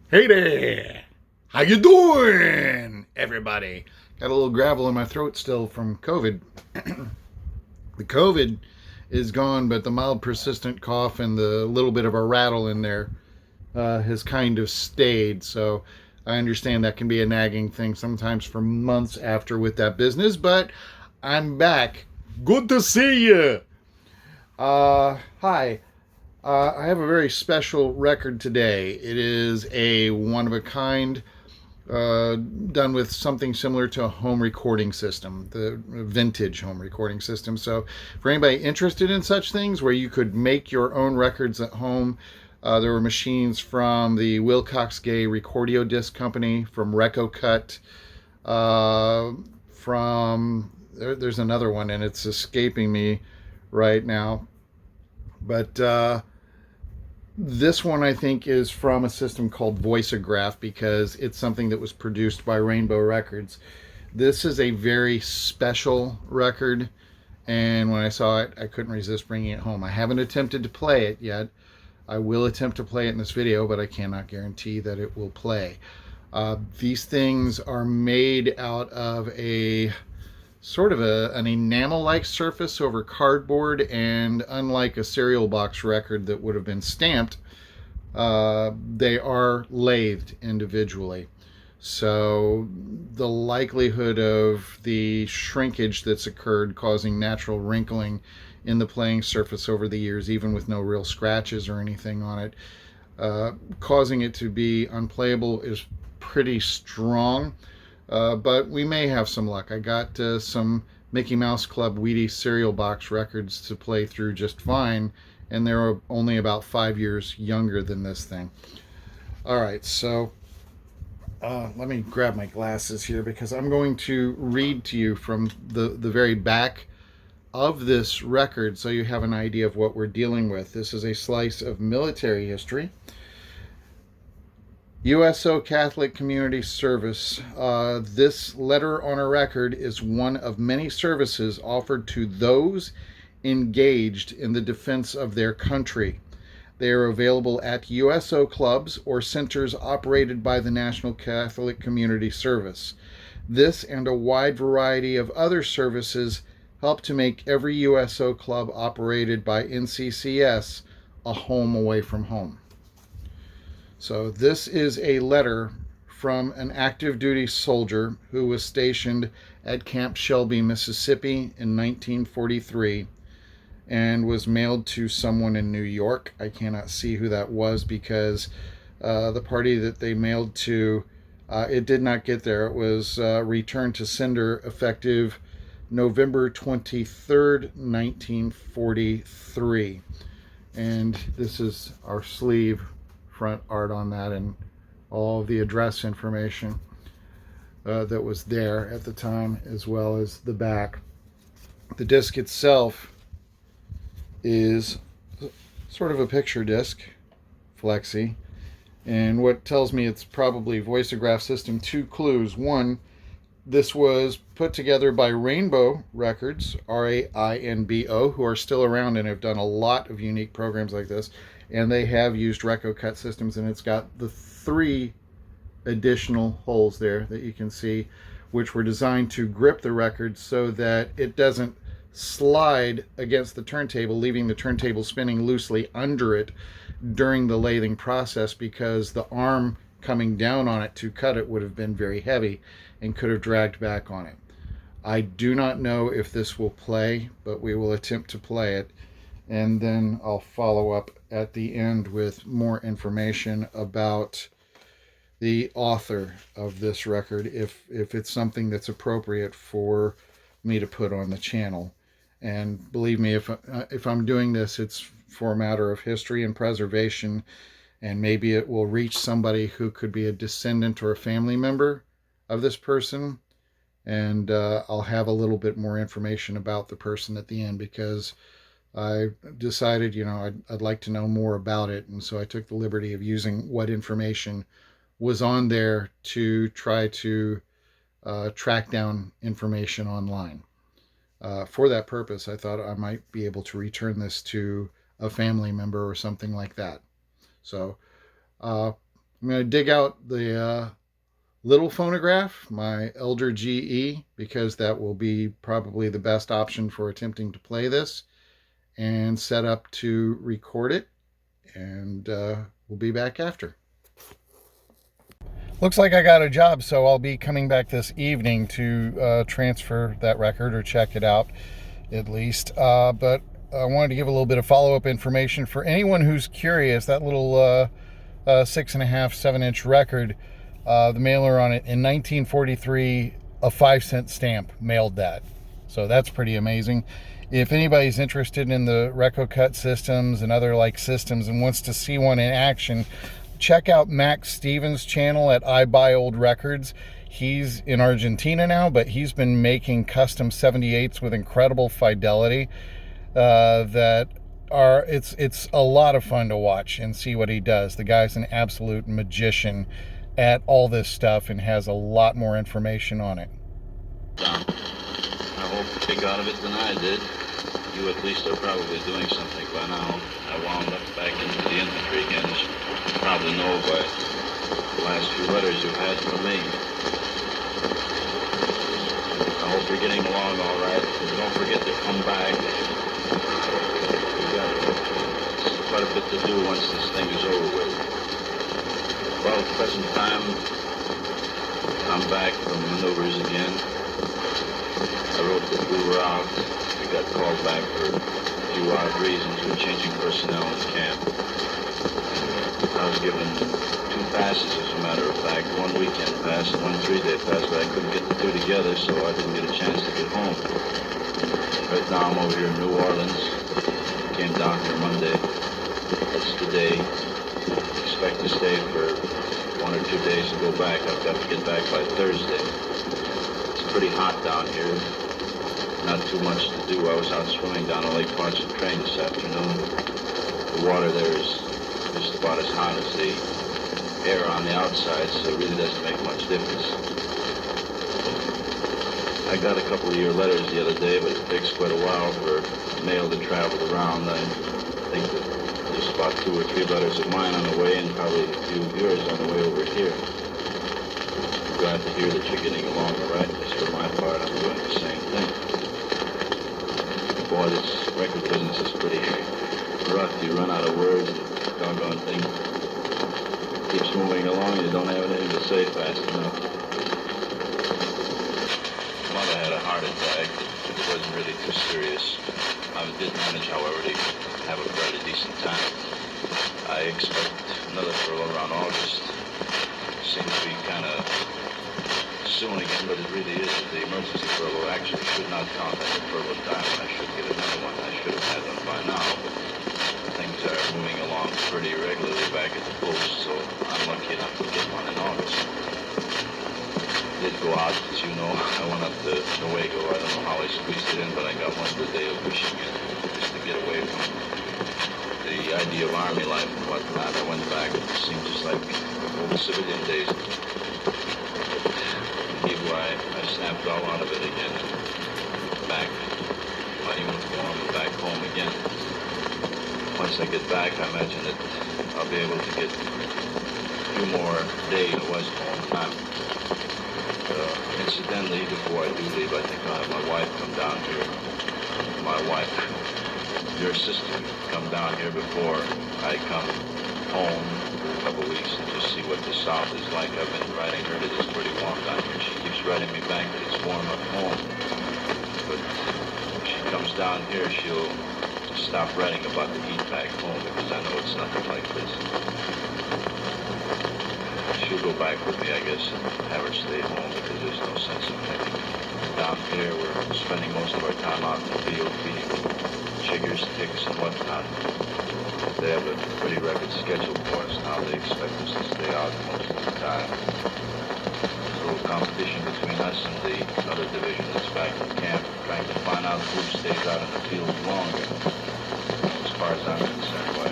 Hey there! How you doing, everybody? Got a little gravel in my throat still from COVID. The COVID is gone, but the mild persistent cough and the little bit of a rattle in there has kind of stayed. So I understand that can be a nagging thing sometimes for months after with that business, but I'm back. Good to see you. Hi. I have a very special record today. It is a one of a kind done with something similar to a home recording system, the vintage home recording system. So, for anybody interested in such things where you could make your own records at home, there were machines from the Wilcox Gay Recordio Disc Company, from RecoCut, there's another one, and it's escaping me right now. But this one, I think, is from a system called Voiceograph because it's something that was produced by Rainbow Records. This is a very special record, and when I saw it, I couldn't resist bringing it home. I haven't attempted to play it yet. I will attempt to play it in this video, but I cannot guarantee that it will play. These things are made out of a sort of an enamel-like surface over cardboard, and unlike a cereal box record that would have been stamped, they are lathed individually. So the likelihood of the shrinkage that's occurred causing natural wrinkling in the playing surface over the years, even with no real scratches or anything on it, causing it to be unplayable is pretty strong. But we may have some luck. I got some Mickey Mouse Club Wheaties cereal box records to play through just fine, and they're only about 5 years younger than this thing. All right, so let me grab my glasses here because I'm going to read to you from the very back of this record so you have an idea of what we're dealing with. This is a slice of military history. USO Catholic Community Service. This letter on a record is one of many services offered to those engaged in the defense of their country. They are available at USO clubs or centers operated by the National Catholic Community Service. This and a wide variety of other services help to make every USO club operated by NCCS a home away from home. So this is a letter from an active duty soldier who was stationed at Camp Shelby, Mississippi in 1943 and was mailed to someone in New York. I cannot see who that was because the party that they mailed to, it did not get there. It was returned to sender effective November 23rd, 1943. And this is our sleeve front art on that and all of the address information that was there at the time, as well as the back. The disc itself is sort of a picture disc, flexi, and what tells me it's probably Voiceograph System. Two clues. One, this was put together by Rainbow Records, RAINBO, who are still around and have done a lot of unique programs like this. And they have used RecoCut systems, and it's got the 3 additional holes there that you can see, which were designed to grip the record so that it doesn't slide against the turntable, leaving the turntable spinning loosely under it during the lathing process, because the arm coming down on it to cut it would have been very heavy and could have dragged back on it. I do not know if this will play, but we will attempt to play it, and then I'll follow up at the end with more information about the author of this record, if it's something that's appropriate for me to put on the channel. And believe me, if I'm doing this, it's for a matter of history and preservation, and maybe it will reach somebody who could be a descendant or a family member of this person, and I'll have a little bit more information about the person at the end, because I decided, I'd like to know more about it, and so I took the liberty of using what information was on there to try to track down information online. For that purpose, I thought I might be able to return this to a family member or something like that. So I'm going to dig out the little phonograph, my Elder GE, because that will be probably the best option for attempting to play this, and set up to record it, and we'll be back after. Looks like I got a job, so I'll be coming back this evening to transfer that record or check it out at least. But I wanted to give a little bit of follow-up information for anyone who's curious. That little 6.5, 7-inch record, the mailer on it in 1943, a 5-cent stamp mailed that. So that's pretty amazing. If anybody's interested in the Reco Cut systems and other like systems and wants to see one in action, check out Max Stevens' channel at I Buy Old Records. He's in Argentina now, but he's been making custom 78s with incredible fidelity that are, it's a lot of fun to watch and see what he does. The guy's an absolute magician at all this stuff and has a lot more information on it. I hope you got out of it than I did. You at least are probably doing something by now. I wound up back into the infantry again, as you probably know by the last few letters you've had from me. I hope you're getting along all right. Don't forget to come back. We've got quite a bit to do once this thing is over with. Well, at the present time, I'm back from maneuvers again. I wrote that we were out. We got called back for a few odd reasons. We're changing personnel in camp. I was given 2 passes, as a matter of fact. 1 weekend pass and 1 3-day pass, but I couldn't get the 2 together, so I didn't get a chance to get home. Right now I'm over here in New Orleans. Came down here Monday. That's today. Expect to stay for 1 or 2 days and go back. I've got to get back by Thursday. It's pretty hot down here. Not too much to do. I was out swimming down a Lake Pontchartrain this afternoon. The water there is just about as hot as the air on the outside, so it really doesn't make much difference. I got a couple of your letters the other day, but it takes quite a while for mail to travel around. I think that there's about 2 or 3 letters of mine on the way, and probably a few of yours on the way over here. I'm glad to hear that you're getting along all right. At least for my part, I'm doing the same thing. Boy, this record business is pretty rough. You run out of words, and the doggone thing keeps moving along, and you don't have anything to say fast enough. Mother had a heart attack. It wasn't really too serious. I did manage, however, to have a fairly decent time. I expect another furlough around August. Seems to be kind of soon again, but it really is. The emergency furlough actually should not count as a furlough time. I should get another one. I should have had one by now, but things are moving along pretty regularly back at the post, so I'm lucky enough to get one in August. Did go out, as you know. I went up to Nuevo. I don't know how I squeezed it in, but I got one good day of wishing it, just to get away from the idea of army life and whatnot. I went back. It seemed just like old civilian days. I snapped all out of it again, and back my uniform and back home again. Once I get back, I imagine that I'll be able to get a few more days of West home time. Incidentally, before I do leave, I think I'll have my wife come down here. My wife, your sister, come down here before I come home for a couple of weeks and just see what the South is like. I've been writing her that it's pretty warm down here. She keeps writing me back that it's warm up home. But if she comes down here, she'll stop writing about the heat back home, because I know it's nothing like this. She'll go back with me, I guess, and have her stay home, because there's no sense of having down here. We're spending most of our time out in the field feeding chiggers, ticks, and whatnot. They have a pretty rapid schedule for us now. They expect us to stay out most of the time. There's a little competition between us and the other division that's back in camp, trying to find out who stays out in the field longer. As far as I'm concerned, why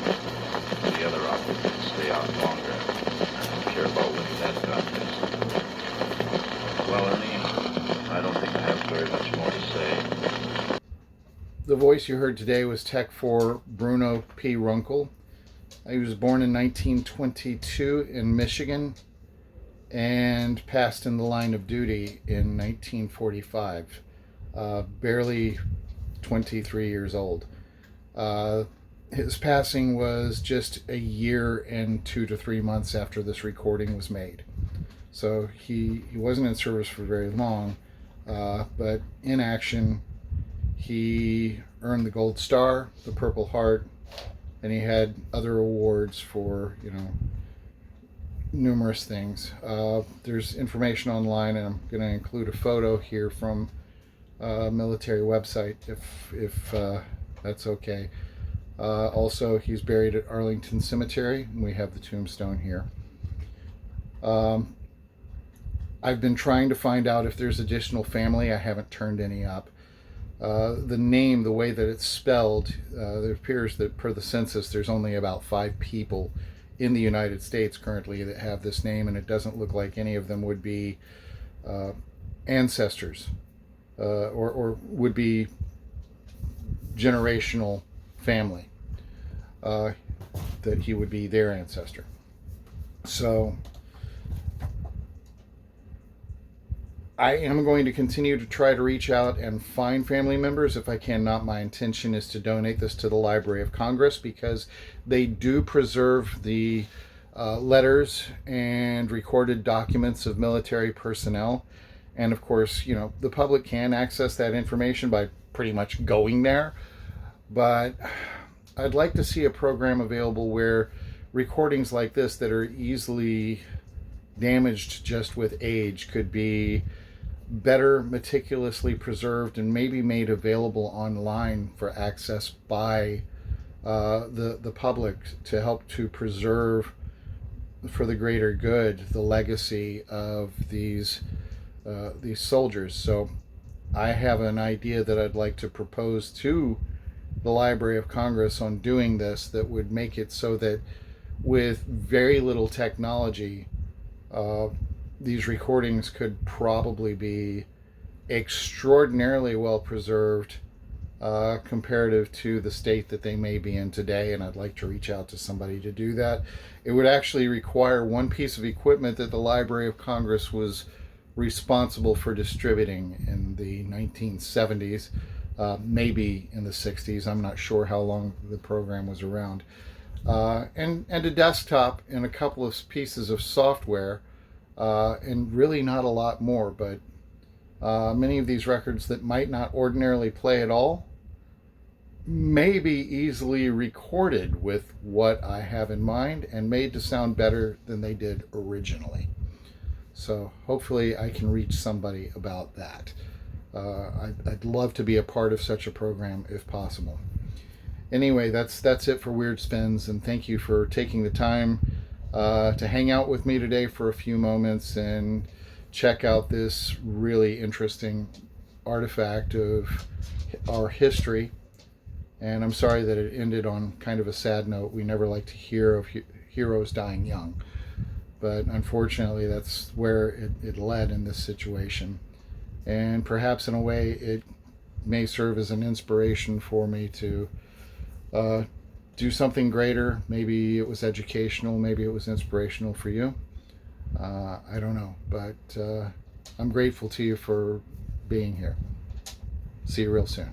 the other outfit can stay out longer. I don't care about winning that contest. Well, Ernie, I don't think I have very much more to say. The voice you heard today was Tech 4 Bruno P. Runkle. He was born in 1922 in Michigan and passed in the line of duty in 1945, barely 23 years old. Uh, his passing was just a year and 2 to 3 months after this recording was made. So he wasn't in service for very long, but in action, he earned the Gold Star, the Purple Heart, and he had other awards for, numerous things. There's information online, and I'm going to include a photo here from a military website if that's okay. Also, he's buried at Arlington Cemetery, and we have the tombstone here. I've been trying to find out if there's additional family. I haven't turned any up. The name, the way that it's spelled, there appears that per the census, there's only about 5 people in the United States currently that have this name, and it doesn't look like any of them would be ancestors or would be generational family, that he would be their ancestor. So I am going to continue to try to reach out and find family members if I can. Not my intention is to donate this to the Library of Congress, because they do preserve the letters and recorded documents of military personnel. And of course, the public can access that information by pretty much going there. But I'd like to see a program available where recordings like this that are easily damaged just with age could be better meticulously preserved and maybe made available online for access by the public, to help to preserve, for the greater good, the legacy of these soldiers. So I have an idea that I'd like to propose to the Library of Congress on doing this, that would make it so that with very little technology, these recordings could probably be extraordinarily well preserved, comparative to the state that they may be in today. And I'd like to reach out to somebody to do that. It would actually require one piece of equipment that the Library of Congress was responsible for distributing in the 1970s, maybe in the 60s. I'm not sure how long the program was around. And a desktop and a couple of pieces of software, and really not a lot more. But many of these records that might not ordinarily play at all may be easily recorded with what I have in mind and made to sound better than they did originally. So hopefully I can reach somebody about that. I'd love to be a part of such a program if possible. Anyway, that's it for Weird Spins, and thank you for taking the time to hang out with me today for a few moments and check out this really interesting artifact of our history. And I'm sorry that it ended on kind of a sad note. We never like to hear of heroes dying young, but unfortunately that's where it led in this situation. And perhaps in a way it may serve as an inspiration for me to do something greater. Maybe it was educational, maybe it was inspirational for you. I don't know, but I'm grateful to you for being here. See you real soon.